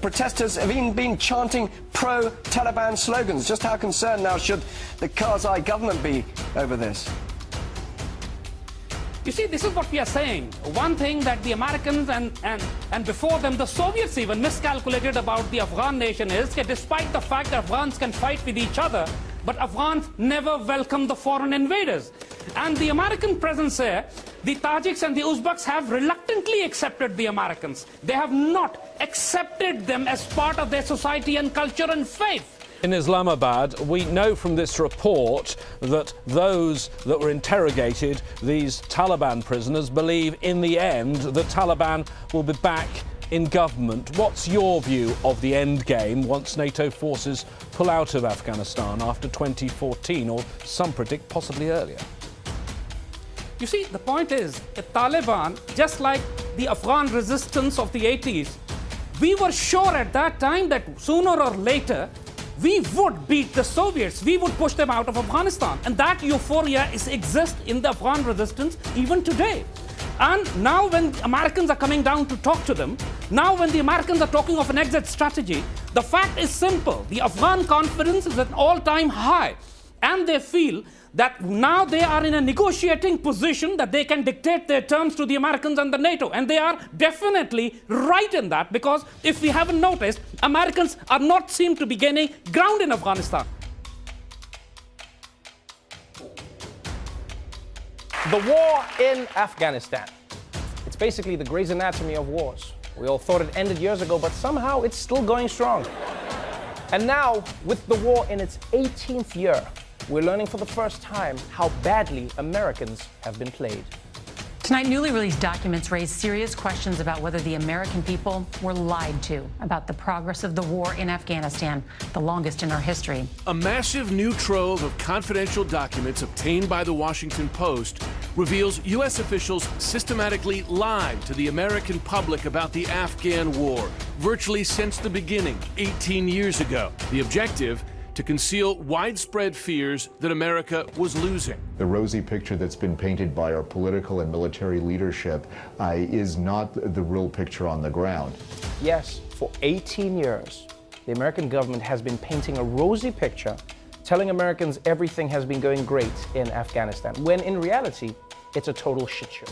protesters have even been chanting pro-Taliban slogans. Just how concerned now should the Karzai government be over this? You see, this is what we are saying. One thing that the Americans and before them the Soviets even miscalculated about the Afghan nation is that despite the fact that Afghans can fight with each other, but Afghans never welcome the foreign invaders. And the American presence here, the Tajiks and the Uzbeks have reluctantly accepted the Americans. They have not accepted them as part of their society and culture and faith. In Islamabad, we know from this report that those that were interrogated, these Taliban prisoners, believe in the end the Taliban will be back in government. What's your view of the end game once NATO forces pull out of Afghanistan after 2014, or some predict possibly earlier? You see, the point is, the Taliban, just like the Afghan resistance of the 80s, we were sure at that time that sooner or later we would beat the Soviets, we would push them out of Afghanistan. And that euphoria exists in the Afghan resistance even today. And now when Americans are coming down to talk to them, now when the Americans are talking of an exit strategy, the fact is simple. The Afghan confidence is at an all-time high. And they feel that now they are in a negotiating position that they can dictate their terms to the Americans and the NATO. And they are definitely right in that, because if we haven't noticed, Americans are not seem to be gaining ground in Afghanistan. The war in Afghanistan. It's basically the Grey's Anatomy of wars. We all thought it ended years ago, but somehow it's still going strong. And now, with the war in its 18th year, we're learning for the first time how badly Americans have been played. Tonight, newly released documents raise serious questions about whether the American people were lied to about the progress of the war in Afghanistan, the longest in our history. A massive new trove of confidential documents obtained by the Washington Post reveals U.S. officials systematically lied to the American public about the Afghan war, virtually since the beginning, 18 years ago. The objective: to conceal widespread fears that America was losing. The rosy picture that's been painted by our political and military leadership is not the real picture on the ground. Yes, for 18 years, the American government has been painting a rosy picture, telling Americans everything has been going great in Afghanistan, when in reality, it's a total shit show.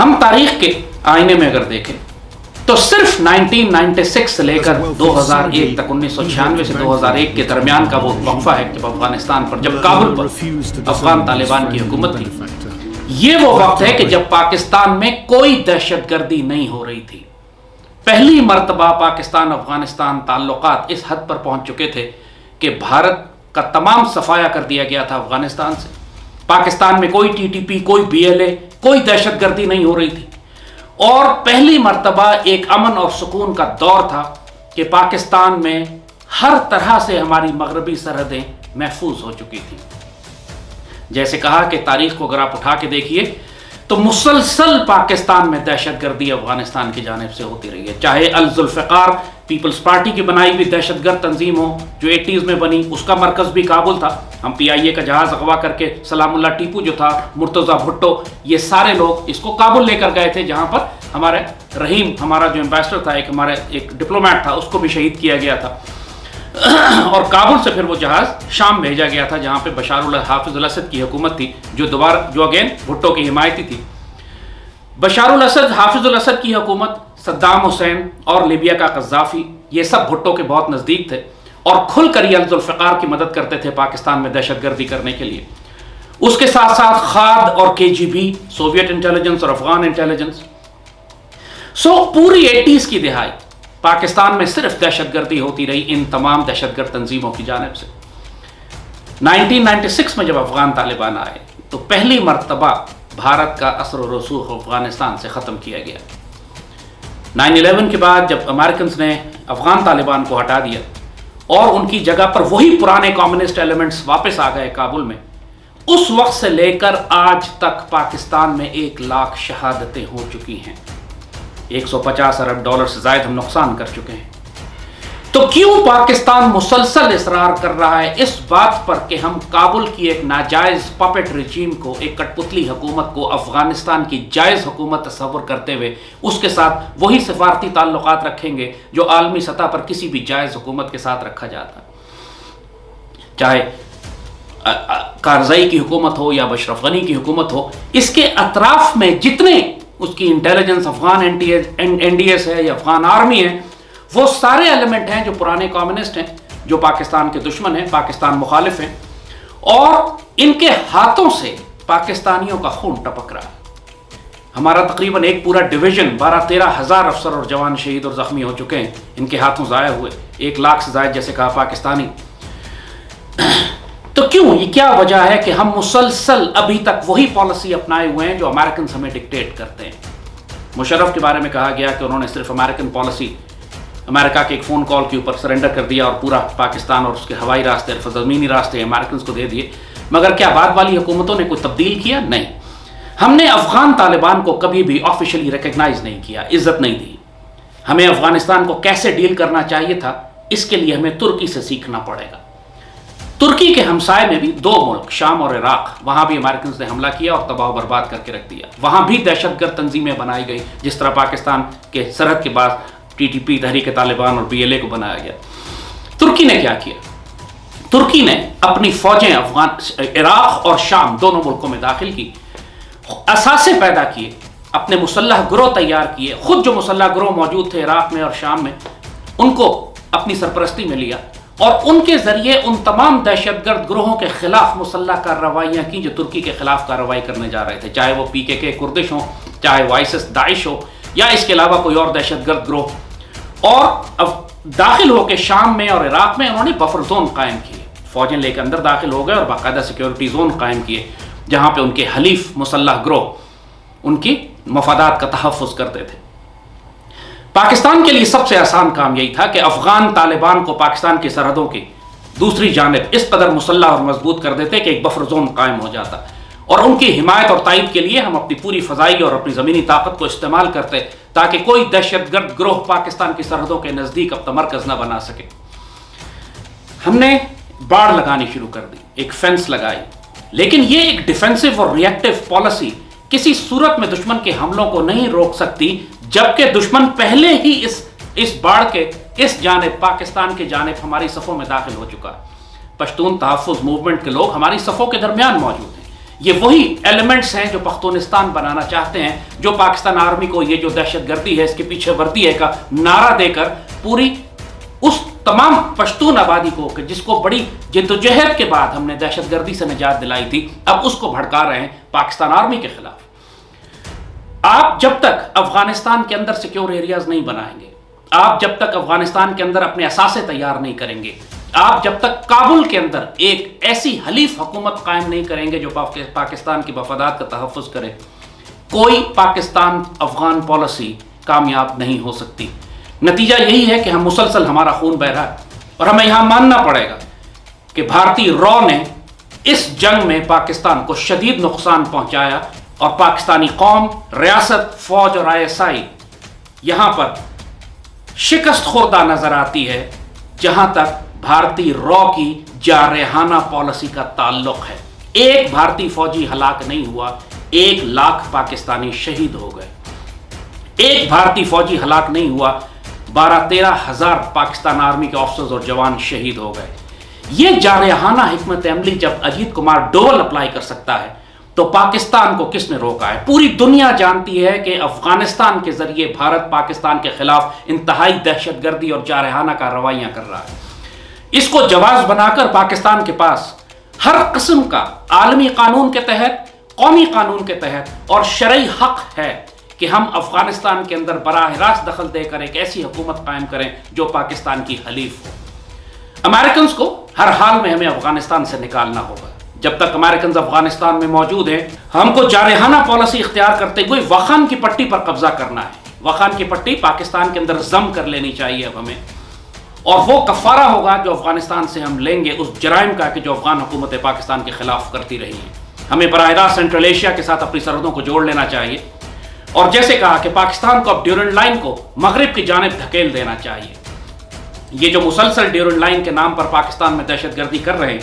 ہم تاریخ کے آئینے میں اگر دیکھیں تو صرف 1996 سے لے کر 2001 تک 1996 سے 2001 کے درمیان کا وہ وقفہ ہے جب افغانستان پر جب کابل پر افغان طالبان کی حکومت تھی. یہ وہ وقت ہے کہ جب پاکستان میں کوئی دہشت گردی نہیں ہو رہی تھی. پہلی مرتبہ پاکستان افغانستان تعلقات اس حد پر پہنچ چکے تھے کہ بھارت کا تمام صفایا کر دیا گیا تھا افغانستان سے. پاکستان میں کوئی ٹی ٹی پی, کوئی بی ایل اے, کوئی دہشت گردی نہیں ہو رہی تھی. اور پہلی مرتبہ ایک امن اور سکون کا دور تھا کہ پاکستان میں ہر طرح سے ہماری مغربی سرحدیں محفوظ ہو چکی تھی. جیسے کہا کہ تاریخ کو اگر آپ اٹھا کے دیکھیے تو مسلسل پاکستان میں دہشت گردی افغانستان کی جانب سے ہوتی رہی ہے. چاہے الذوالفقار پیپلز پارٹی کی بنائی ہوئی دہشت گرد تنظیم ہو جو 80s میں بنی, اس کا مرکز بھی کابل تھا. ہم پی آئی اے کا جہاز اغوا کر کے سلام اللہ ٹیپو جو تھا, مرتضیٰ بھٹو, یہ سارے لوگ اس کو کابل لے کر گئے تھے, جہاں پر ہمارے رحیم ہمارا جو ایمبیسڈر تھا, ایک ڈپلومیٹ تھا, اس کو بھی شہید کیا گیا تھا. اور کابل سے پھر وہ جہاز شام بھیجا گیا تھا جہاں پہ حافظ الاسد کی حکومت تھی جو اگین بھٹو کی حمایتی تھی. بشار الاسد, حافظ الاسد کی حکومت, صدام حسین اور لیبیا کا قذافی, یہ سب بھٹو کے بہت نزدیک تھے اور کھل کر یہ الذوالفقار کی مدد کرتے تھے پاکستان میں دہشت گردی کرنے کے لیے. اس کے ساتھ ساتھ خاد اور کے جی بی, سوویت انٹیلیجنس اور افغان انٹیلیجنس. پوری 80s کی دہائی پاکستان میں صرف دہشت گردی ہوتی رہی ان تمام دہشت گرد تنظیموں کی جانب سے. 1996 میں جب افغان طالبان آئے تو پہلی مرتبہ بھارت کا اثر و رسوخ افغانستان سے ختم کیا گیا. 9/11 کے بعد جب امریکنز نے افغان طالبان کو ہٹا دیا اور ان کی جگہ پر وہی پرانے کمیونسٹ ایلیمنٹس واپس آ گئے کابل میں, اس وقت سے لے کر آج تک پاکستان میں 1 لاکھ شہادتیں ہو چکی ہیں. $150 ارب سے زائد ہم نقصان کر چکے ہیں. تو کیوں پاکستان مسلسل اصرار کر رہا ہے اس بات پر کہ ہم کابل کی ایک ناجائز پپٹ رجیم کو, ایک کٹ پتلی حکومت کو افغانستان کی جائز حکومت تصور کرتے ہوئے اس کے ساتھ وہی سفارتی تعلقات رکھیں گے جو عالمی سطح پر کسی بھی جائز حکومت کے ساتھ رکھا جاتا ہے, چاہے کارزائی کی حکومت ہو یا اشرف غنی کی حکومت ہو. اس کے اطراف میں جتنے اس کی intelligence, Afghan N D S ہے یا افغان آرمی ہے, وہ سارے ایلیمنٹ ہیں جو پرانے کمیونسٹ ہیں, جو پاکستان کے دشمن ہیں, پاکستان مخالف ہیں, اور ان کے ہاتھوں سے پاکستانیوں کا خون ٹپک رہا ہے. ہمارا تقریباً ایک پورا ڈویژن 12-13 ہزار افسر اور جوان شہید اور زخمی ہو چکے ہیں ان کے ہاتھوں ضائع ہوئے, 1 لاکھ سے زائد جیسے کہا پاکستانی. تو کیوں, یہ کیا وجہ ہے کہ ہم مسلسل ابھی تک وہی پالیسی اپنائے ہوئے ہیں جو امریکنز ہمیں ڈکٹیٹ کرتے ہیں. مشرف کے بارے میں کہا گیا کہ انہوں نے صرف امریکن پالیسی, امریکہ کے ایک فون کال کے اوپر سرنڈر کر دیا اور پورا پاکستان اور اس کے ہوائی راستے, زمینی راستے امریکنز کو دے دیے. مگر کیا بعد والی حکومتوں نے کوئی تبدیل کیا؟ نہیں. ہم نے افغان طالبان کو کبھی بھی آفیشلی ریکگنائز نہیں کیا, عزت نہیں دی. ہمیں افغانستان کو کیسے ڈیل کرنا چاہیے تھا, اس کے لیے ہمیں ترکی سے سیکھنا پڑے گا. ترکی کے ہمسائے میں بھی 2 ملک, شام اور عراق, وہاں بھی امریکنز نے حملہ کیا اور تباہ و برباد کر کے رکھ دیا. وہاں بھی دہشت گرد تنظیمیں بنائی گئی جس طرح پاکستان کے سرحد کے بعد ٹی ٹی پی, تحریک طالبان اور بی ایل اے کو بنایا گیا. ترکی نے کیا کیا؟ ترکی نے اپنی فوجیں عراق اور شام دونوں ملکوں میں داخل کی, اثاثے پیدا کیے, اپنے مسلح گروہ تیار کیے. خود جو مسلح گروہ موجود تھے عراق میں اور شام میں, ان کو اپنی سرپرستی میں لیا اور ان کے ذریعے ان تمام دہشت گرد گروہوں کے خلاف مسلح کارروائیاں کی جو ترکی کے خلاف کارروائی کرنے جا رہے تھے, چاہے وہ پی کے کردش ہوں, چاہے وہ آئیسس داعش ہو, یا اس کے علاوہ کوئی اور دہشت گرد گروہ. اور اب داخل ہو کے شام میں اور عراق میں انہوں نے بفر زون قائم کیے, فوجیں لے کے اندر داخل ہو گئے اور باقاعدہ سیکیورٹی زون قائم کیے جہاں پہ ان کے حلیف مسلح گروہ ان کی مفادات کا تحفظ کرتے تھے. پاکستان کے لیے سب سے آسان کام یہی تھا کہ افغان طالبان کو پاکستان کی سرحدوں کی دوسری جانب اس قدر مسلح اور مضبوط کر دیتے کہ ایک بفر زون قائم ہو جاتا, اور ان کی حمایت اور تائید کے لیے ہم اپنی پوری فضائی اور اپنی زمینی طاقت کو استعمال کرتے تاکہ کوئی دہشت گرد گروہ پاکستان کی سرحدوں کے نزدیک اپنا مرکز نہ بنا سکے. ہم نے باڑ لگانی شروع کر دی, ایک فینس لگائی, لیکن یہ ایک ڈیفینسو اور ری ایکٹیو پالیسی کسی صورت میں دشمن کے حملوں کو نہیں روک سکتی جبکہ دشمن پہلے ہی اس باڑ کے اس جانب پاکستان کے جانب ہماری صفوں میں داخل ہو چکا ہے. پشتون تحفظ موومنٹ کے لوگ ہماری صفوں کے درمیان موجود ہیں. یہ وہی ایلیمنٹس ہیں جو پختونستان بنانا چاہتے ہیں, جو پاکستان آرمی کو یہ جو دہشت گردی ہے اس کے پیچھے وردی ہے کا نعرہ دے کر پوری اس تمام پشتون آبادی کو کہ جس کو بڑی جدوجہد کے بعد ہم نے دہشت گردی سے نجات دلائی تھی, اب اس کو بھڑکا رہے ہیں پاکستان آرمی کے خلاف. آپ جب تک افغانستان کے اندر سیکیور ایریاز نہیں بنائیں گے, آپ جب تک افغانستان کے اندر اپنے اثاثے تیار نہیں کریں گے, آپ جب تک کابل کے اندر ایک ایسی حلیف حکومت قائم نہیں کریں گے جو پاکستان کی مفادات کا تحفظ کرے, کوئی پاکستان افغان پالیسی کامیاب نہیں ہو سکتی. نتیجہ یہی ہے کہ ہم مسلسل ہمارا خون بہ رہا ہے, اور ہمیں یہاں ماننا پڑے گا کہ بھارتی رو نے اس جنگ میں پاکستان کو شدید نقصان پہنچایا, اور پاکستانی قوم, ریاست, فوج اور ISI یہاں پر شکست خوردہ نظر آتی ہے جہاں تک بھارتی رو کی جارحانہ پالیسی کا تعلق ہے. ایک بھارتی فوجی ہلاک نہیں ہوا, 1 لاکھ پاکستانی شہید ہو گئے. ایک بھارتی فوجی ہلاک نہیں ہوا, 12-13 ہزار پاکستان آرمی کے آفیسرز اور جوان شہید ہو گئے. یہ جارحانہ حکمت عملی جب اجیت کمار ڈوول اپلائی کر سکتا ہے تو پاکستان کو کس نے روکا ہے؟ پوری دنیا جانتی ہے کہ افغانستان کے ذریعے بھارت پاکستان کے خلاف انتہائی دہشت گردی اور جارحانہ کارروائیاں کر رہا ہے. اس کو جواز بنا کر پاکستان کے پاس ہر قسم کا عالمی قانون کے تحت, قومی قانون کے تحت اور شرعی حق ہے کہ ہم افغانستان کے اندر براہ راست دخل دے کر ایک ایسی حکومت قائم کریں جو پاکستان کی حلیف ہو. امریکنز کو ہر حال میں ہمیں افغانستان سے نکالنا ہوگا. جب تک امریکنز افغانستان میں موجود ہیں, ہم کو جارحانہ پالیسی اختیار کرتے ہوئے واخان کی پٹی پر قبضہ کرنا ہے. واخان کی پٹی پاکستان کے اندر ضم کر لینی چاہیے اب ہمیں, اور وہ کفارہ ہوگا جو افغانستان سے ہم لیں گے اس جرائم کا کہ جو افغان حکومت پاکستان کے خلاف کرتی رہی ہے. ہمیں براہ راست سینٹرل ایشیا کے ساتھ اپنی سرحدوں کو جوڑ لینا چاہیے, اور جیسے کہا کہ پاکستان کو اب ڈیورنڈ لائن کو مغرب کی جانب دھکیل دینا چاہیے. یہ جو مسلسل ڈیورنڈ لائن کے نام پر پاکستان میں دہشت گردی کر رہے ہیں,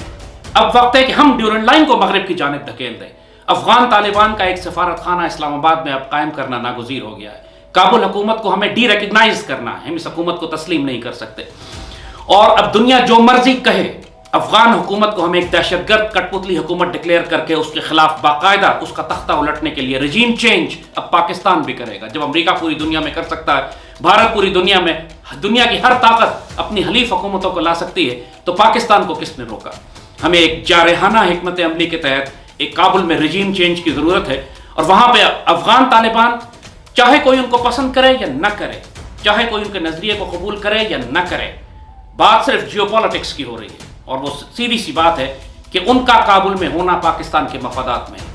اب وقت ہے کہ ہم ڈیورنڈ لائن کو مغرب کی جانب دھکیل دیں. افغان طالبان کا ایک سفارت خانہ اسلام آباد میں اب قائم کرنا ناگزیر ہو گیا ہے. کابل حکومت کو ہمیں ڈی ریکگنائز کرنا ہے, ہم اس حکومت کو تسلیم نہیں کر سکتے. اور اب دنیا جو مرضی کہے, افغان حکومت کو ہمیں ایک دہشت گرد کٹ پتلی حکومت ڈکلیئر کر کے اس کے خلاف باقاعدہ اس کا تختہ الٹنے کے لیے رجیم چینج اب پاکستان بھی کرے گا. جب امریکہ پوری دنیا میں کر سکتا ہے, بھارت پوری دنیا میں دنیا کی ہر طاقت اپنی حلیف حکومتوں کو لا سکتی ہے, تو پاکستان کو کس نے روکا؟ ہمیں ایک جارحانہ حکمت عملی کے تحت ایک کابل میں رجیم چینج کی ضرورت ہے, اور وہاں پہ افغان طالبان چاہے کوئی ان کو پسند کرے یا نہ کرے, چاہے کوئی ان کے نظریے کو قبول کرے یا نہ کرے, بات صرف جیو پالیٹکس کی ہو رہی ہے, اور وہ سیدھی سی بات ہے کہ ان کا کابل میں ہونا پاکستان کے مفادات میں ہے.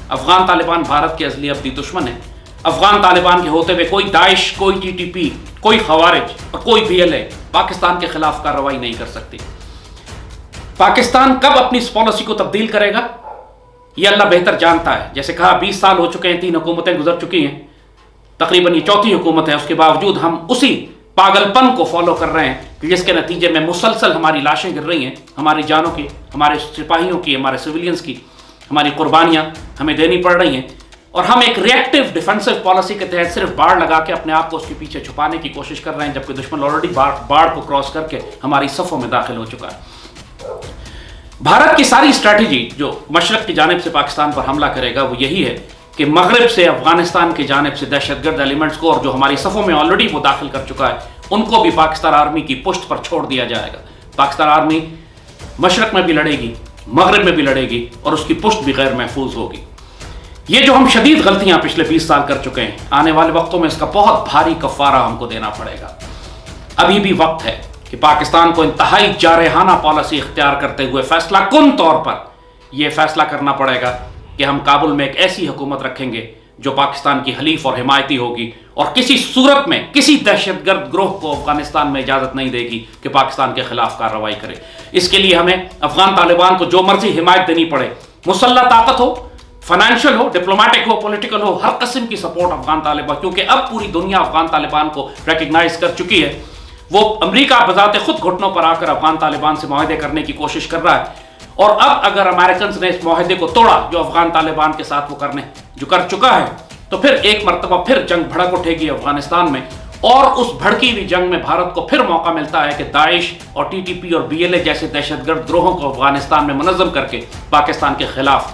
افغان طالبان بھارت کے ازلی ابدی دشمن ہیں. افغان طالبان کے ہوتے ہوئے کوئی داعش, کوئی TTP, کوئی خوارج اور کوئی BLA پاکستان کے خلاف کارروائی نہیں کر سکتی. پاکستان کب اپنی اس پالیسی کو تبدیل کرے گا یہ اللہ بہتر جانتا ہے. جیسے کہا 20 سال ہو چکے ہیں, 3 حکومتیں گزر چکی ہیں, تقریباً یہ 4تھی حکومت ہے. اس کے باوجود ہم اسی پاگل پن کو فالو کر رہے ہیں جس کے نتیجے میں مسلسل ہماری لاشیں گر رہی ہیں, ہماری جانوں کی, ہمارے سپاہیوں کی, ہمارے سویلینز کی, ہماری قربانیاں ہمیں دینی پڑ رہی ہیں. اور ہم ایک ریئیکٹیو ڈیفنسو پالیسی کے تحت صرف باڑ لگا کے اپنے آپ کو اس کے پیچھے چھپانے کی کوشش کر رہے ہیں, جبکہ دشمن آلریڈی باڑ کو کراس کر کے ہماری صفوں میں داخل ہو چکا ہے. بھارت کی ساری اسٹریٹجی جو مشرق کی جانب سے پاکستان پر حملہ کرے گا وہ یہی ہے کہ مغرب سے افغانستان کی جانب سے دہشت گرد ایلیمنٹس کو, اور جو ہماری صفوں میں آلریڈی وہ داخل کر چکا ہے, ان کو بھی پاکستان آرمی کی پشت پر چھوڑ دیا جائے گا. پاکستان آرمی مشرق میں بھی لڑے گی, مغرب میں بھی لڑے گی, اور اس کی پشت بھی غیر محفوظ ہوگی. یہ جو ہم شدید غلطیاں پچھلے 20 سال کر چکے ہیں, آنے والے وقتوں میں اس کا بہت بھاری کفارہ ہم کو دینا پڑے گا. ابھی بھی وقت ہے کہ پاکستان کو انتہائی جارحانہ پالیسی اختیار کرتے ہوئے فیصلہ کن طور پر یہ فیصلہ کرنا پڑے گا کہ ہم کابل میں ایک ایسی حکومت رکھیں گے جو پاکستان کی حلیف اور حمایتی ہوگی, اور کسی صورت میں کسی دہشت گرد گروہ کو افغانستان میں اجازت نہیں دے گی کہ پاکستان کے خلاف کارروائی کرے. اس کے لیے ہمیں افغان طالبان کو جو مرضی حمایت دینی پڑے, مسلح طاقت ہو, فائنینشیل ہو, ڈپلومیٹک ہو, پولیٹیکل ہو, ہر قسم کی سپورٹ افغان طالبان, کیونکہ اب پوری دنیا افغان طالبان کو ریکگنائز کر چکی ہے. وہ امریکہ بذات خود گھٹنوں پر آ کر افغان طالبان سے معاہدے کرنے کی کوشش کر رہا ہے, اور اب اگر امریکنز نے اس معاہدے کو توڑا جو افغان طالبان کے ساتھ وہ کر چکا ہے, تو پھر ایک مرتبہ پھر جنگ بھڑک اٹھے گی افغانستان میں, اور اس بھڑکی ہوئی جنگ میں بھارت کو پھر موقع ملتا ہے کہ داعش اور TTP اور BLA جیسے دہشت گرد گروہوں کو افغانستان میں منظم کر کے پاکستان کے خلاف